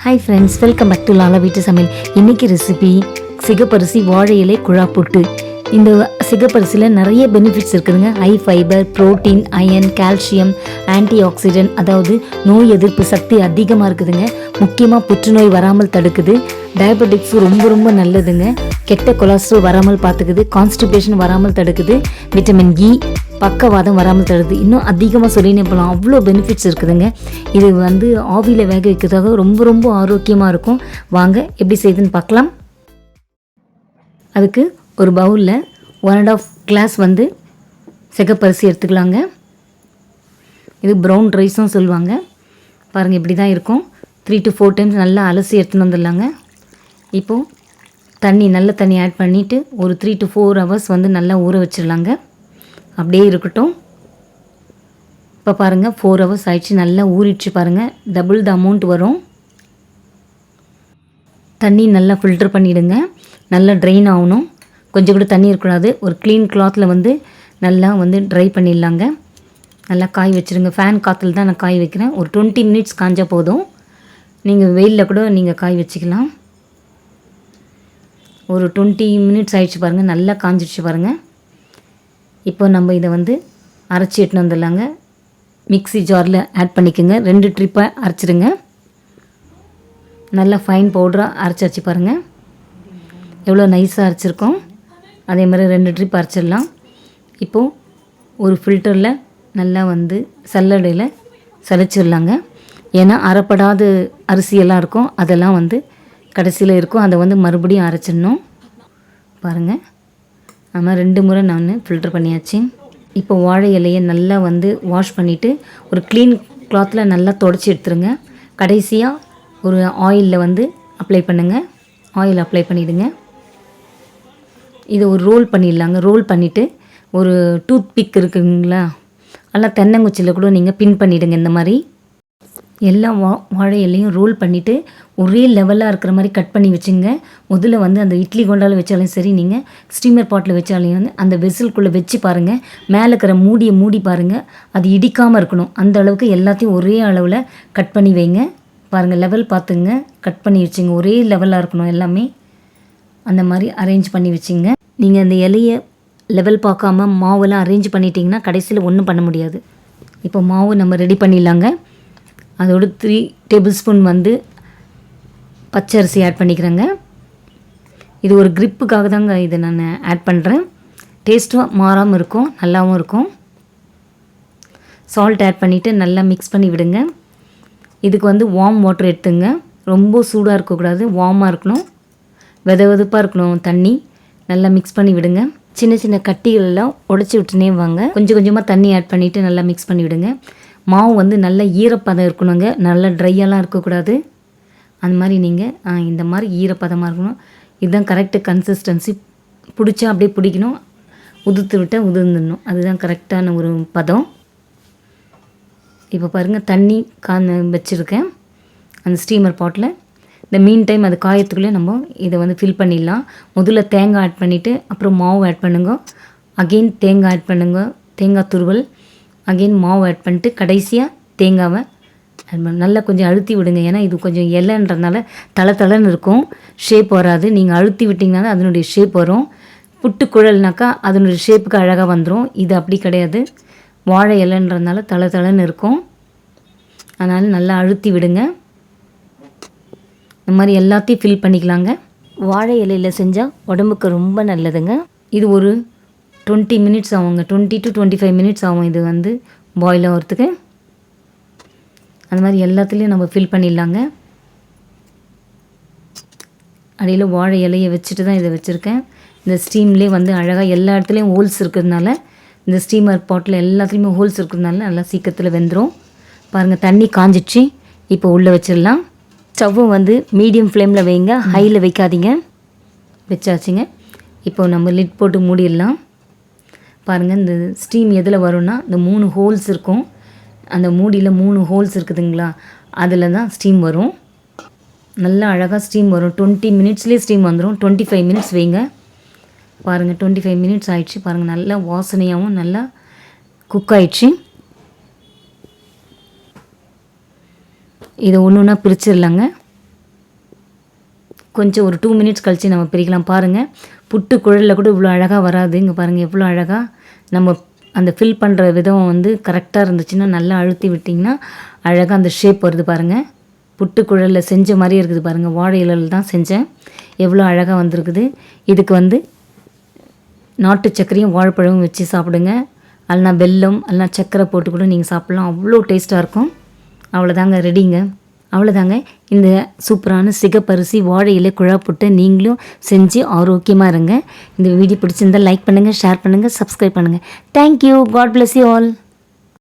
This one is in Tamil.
Hi friends, welcome back to Lala வீட்டு சமையல். இன்றைக்கி ரெசிபி சிகப்பரிசி வாழை இலை குழா புட்டு. இந்த சிகப்பரிசியில் நிறைய பெனிஃபிட்ஸ் இருக்குதுங்க. High fibre, protein, iron, calcium, antioxidant, அதாவது நோய் எதிர்ப்பு சக்தி அதிகமாக இருக்குதுங்க. முக்கியமாக புற்றுநோய் வராமல் தடுக்குது. டயபெட்டிக்ஸ் ரொம்ப நல்லதுங்க. கெட்ட கொலஸ்ட்ரால் வராமல் பார்த்துக்குது. கான்ஸ்டிபேஷன் வராமல் தடுக்குது. விட்டமின் இ, பக்கவாதம் வராமல் தடுக்குது. இன்னும் அதிகமாக சொல்லினே போகலாம், அவ்வளோ பெனிஃபிட்ஸ் இருக்குதுங்க. இது ஆவியில் வேக வைக்கிறதாக ரொம்ப ஆரோக்கியமாக இருக்கும். வாங்க எப்படி செய்யுதுன்னு பார்க்கலாம். அதுக்கு ஒரு பவுலில் 1.5 கிளாஸ் சிகப்பரிசி எடுத்துக்கலாங்க. இது ப்ரௌன் ரைஸும் சொல்லுவாங்க. பாருங்கள், இப்படி தான் இருக்கும். 3 to 4 டைம்ஸ் நல்லா அலசி எடுத்துன்னு வந்துடலாங்க. இப்போது நல்ல தண்ணி ஆட் பண்ணிவிட்டு ஒரு 3 to 4 ஹவர்ஸ் நல்லா ஊற வச்சிடலாங்க. அப்படியே இருக்கட்டும். இப்போ பாருங்கள், 4 ஹவர்ஸ் ஆயிடுச்சு. நல்லா ஊறிடுச்சு பாருங்கள். டபுள் த அமௌண்ட் வரும். தண்ணி நல்லா ஃபில்டர் பண்ணிவிடுங்க. நல்லா ட்ரெயின் ஆகணும். கொஞ்சம் கூட தண்ணி இருக்கக்கூடாது. ஒரு க்ளீன் கிளாத்தில் நல்லா ட்ரை பண்ணிடலாங்க. நல்லா காய வச்சுருங்க. ஃபேன் காற்றுல தான் நான் காய வைக்கிறேன். ஒரு 20 மினிட்ஸ் காய்ஞ்சால் போதும். நீங்கள் வெயிலில் கூட நீங்கள் காய வச்சுக்கலாம். ஒரு 20 மினிட்ஸ் ஆகிடுச்சு பாருங்கள். நல்லா காஞ்சிடுச்சு பாருங்கள். இப்போ நம்ம இதை அரைச்சி எடுத்துன்னு வந்துடலாங்க. மிக்ஸி ஜாரில் ஆட் பண்ணிக்கோங்க. 2 ட்ரிப்பாக அரைச்சிடுங்க. நல்லா ஃபைன் பவுடராக அரைச்சாச்சு பாருங்கள். எவ்வளோ நைஸாக அரைச்சிருக்கோம். அதே மாதிரி 2 ட்ரிப் அரைச்சிடலாம். இப்போது ஒரு ஃபில்டரில் நல்லா சல்லடையில் சலிச்சிடலாங்க. ஏன்னா அரைப்படாத அரிசியெல்லாம் இருக்கும், அதெல்லாம் கடைசியில் இருக்கும். அதை மறுபடியும் அரைச்சிடணும். பாருங்கள், நம்ம 2 முறை நான் ஃபில்டர் பண்ணியாச்சு. இப்போ வாழை இலையை நல்லா வாஷ் பண்ணிவிட்டு ஒரு க்ளீன் கிளாத்தில் நல்லா தொடச்சி எடுத்துருங்க. கடைசியாக ஒரு ஆயிலில் அப்ளை பண்ணுங்கள். ஆயில் அப்ளை பண்ணிவிடுங்க. இதை ஒரு ரோல் பண்ணிடலாங்க. ரோல் பண்ணிவிட்டு ஒரு டூத் பிக் இருக்குங்களா, அதெல்லாம் தென்னங்குச்சியில் கூட நீங்கள் பின் பண்ணிவிடுங்க. இந்த மாதிரி எல்லா வாழை இலையும் ரோல் பண்ணிவிட்டு ஒரே லெவலாக இருக்கிற மாதிரி கட் பண்ணி வச்சுங்க. முதல்ல அந்த இட்லி கொண்டால் வச்சாலும் சரி, நீங்கள் ஸ்டீமர் பாட்டில் வச்சாலையும் அந்த வெசலுக்குள்ளே வச்சு பாருங்கள். மேலே இருக்கிற மூடியை மூடி பாருங்கள். அது இடிக்காமல் இருக்கணும். அந்த அளவுக்கு எல்லாத்தையும் ஒரே அளவில் கட் பண்ணி வைங்க. பாருங்கள், லெவல் பார்த்துங்க. கட் பண்ணி வச்சுங்க. ஒரே லெவலாக இருக்கணும் எல்லாமே. அந்த மாதிரி அரேஞ்ச் பண்ணி வச்சுங்க. நீங்கள் அந்த இலையை லெவல் பார்க்காம மாவெல்லாம் அரேஞ்ச் பண்ணிட்டீங்கன்னா கடைசியில் ஒன்றும் பண்ண முடியாது. இப்போ மாவு நம்ம ரெடி பண்ணிடலாங்க. அதோட 3 டேபிள் ஸ்பூன் பச்சரிசி ஆட் பண்ணிக்கிறேங்க. இது ஒரு க்ரிப்புக்காக தாங்க இதை நான் ஆட் பண்ணுறேன். டேஸ்ட்டும் மாறாமல் இருக்கும், நல்லாவும் இருக்கும். சால்ட் ஆட் பண்ணிவிட்டு நல்லா மிக்ஸ் பண்ணி விடுங்க. இதுக்கு வார்ம் வாட்டர் எடுத்துங்க. ரொம்ப சூடாக இருக்கக்கூடாது, வார்மாக இருக்கணும். வெதுப்பாக இருக்கணும் தண்ணி. நல்லா மிக்ஸ் பண்ணி விடுங்க. சின்ன கட்டிகளெல்லாம் உடச்சி விட்டுனே வாங்க. கொஞ்சமாக தண்ணி ஆட் பண்ணிவிட்டு நல்லா மிக்ஸ் பண்ணி விடுங்க. மாவு நல்ல ஈரப்பதம் இருக்கணுங்க. நல்லா ட்ரையெல்லாம் இருக்கக்கூடாது. அந்த மாதிரி நீங்கள் இந்த மாதிரி ஈரப்பதமாக இருக்கணும். இதுதான் கரெக்டு கன்சிஸ்டன்சி. பிடிச்சா அப்படியே பிடிக்கணும், உதுத்து விட்டால் உதிர்ந்துடணும். அதுதான் கரெக்டான ஒரு பதம். இப்போ பாருங்கள், தண்ணி வச்சுருக்கேன் அந்த ஸ்டீமர் பாட்டில். இந்த மீன் டைம் அது காயத்துக்குள்ளே நம்ம இதை ஃபில் பண்ணிடலாம். முதல்ல தேங்காய் ஆட் பண்ணிவிட்டு அப்புறம் மாவு ஆட் பண்ணுங்க. அகெயின் தேங்காய் ஆட் பண்ணுங்க, தேங்காய் துருவல். அகெயின் மாவு ஆட் பண்ணிட்டு கடைசியாக தேங்காவை நல்லா கொஞ்சம் அழுத்தி விடுங்க. ஏன்னா இது கொஞ்சம் இலைன்றதுனால தளன்னு இருக்கும், ஷேப் வராது. நீங்கள் அழுத்தி விட்டிங்கன்னா அதனுடைய ஷேப் வரும். புட்டு குழல்னாக்கா அதனுடைய ஷேப்புக்கு அழகாக வந்துடும். இது அப்படி கிடையாது. வாழை இலைன்றதுனால தளன்னு இருக்கும். அதனால் நல்லா அழுத்தி விடுங்க. இந்த மாதிரி எல்லாத்தையும் ஃபில் பண்ணிக்கலாங்க. வாழை இலையில் செஞ்சால் உடம்புக்கு ரொம்ப நல்லதுங்க. இது ஒரு 20 மினிட்ஸ் ஆகுங்க. 20 to 25 மினிட்ஸ் ஆகும் இது பாயில் ஆகிறதுக்கு. அந்த மாதிரி எல்லாத்துலேயும் நம்ம ஃபில் பண்ணிடலாங்க. அடியில் வாழை இலையை வச்சுட்டு தான் இதை வச்சுருக்கேன். இந்த ஸ்டீம்லேயே அழகாக எல்லா இடத்துலையும் ஹோல்ஸ் இருக்கிறதுனால, இந்த ஸ்டீமர் பாட்டில் எல்லாத்துலேயுமே ஹோல்ஸ் இருக்கிறதுனால நல்லா சீக்கிரத்தில் வெந்துடும். பாருங்கள், தண்ணி காஞ்சிடுச்சு. இப்போ உள்ளே வச்சிடலாம். ஸ்டவ்வு மீடியம் ஃப்ளேமில் வைங்க, ஹையில் வைக்காதீங்க. வச்சாச்சுங்க. இப்போ நம்ம லிட் போட்டு மூடிடலாம். பாருங்கள், இந்த ஸ்டீம் எதில் வரும்னா இந்த 3 ஹோல்ஸ் இருக்கும். அந்த மூடியில் 3 ஹோல்ஸ் இருக்குதுங்களா, அதில் தான் ஸ்டீம் வரும். நல்லா அழகாக ஸ்டீம் வரும். 20 மினிட்ஸ்லேயே ஸ்டீம் வந்துடும். 25 மினிட்ஸ் வைங்க. பாருங்கள், 25 மினிட்ஸ் ஆயிடுச்சு. பாருங்கள், நல்லா வாசனையாகவும் நல்லா குக் ஆயிடுச்சு. இதை ஒன்று ஒன்றா பிரிச்சிடலாங்க. கொஞ்சம் ஒரு 2 மினிட்ஸ் கழித்து நம்ம பிரிக்கலாம். பாருங்கள், புட்டு குழலில் கூட இவ்வளோ அழகாக வராது. இங்கே பாருங்கள் எவ்வளோ அழகாக நம்ம அந்த ஃபில் பண்ணுற விதம் வந்து கரெக்டாக இருந்துச்சுன்னா நல்லா அழுத்தி விட்டிங்கன்னா அழகாக அந்த ஷேப் வருது பாருங்கள். புட்டு குழலில் செஞ்ச மாதிரி இருக்குது பாருங்கள். வாழை இலையில் தான் செஞ்சேன். எவ்வளோ அழகாக வந்திருக்குது. இதுக்கு வந்து நாட்டு சர்க்கரையும் வாழைப்பழமும் வச்சு சாப்பிடுங்க. அல்லனா வெல்லம் அல்லனா சர்க்கரை போட்டு கூட நீங்கள் சாப்பிட்லாம். அவ்வளோ டேஸ்ட்டாக இருக்கும். அவ்வளோதாங்க, ரெடிங்க. அவ்வளோதாங்க, இந்த சூப்பரான சிகப்பரிசி வாழை இலை குழா புட்டை நீங்களும் செஞ்சு ஆரோக்கியமாக இருங்க. இந்த வீடியோ பிடிச்சிருந்தால் லைக் பண்ணுங்கள், ஷேர் பண்ணுங்கள், சப்ஸ்கிரைப் பண்ணுங்கள். Thank you. God bless you all.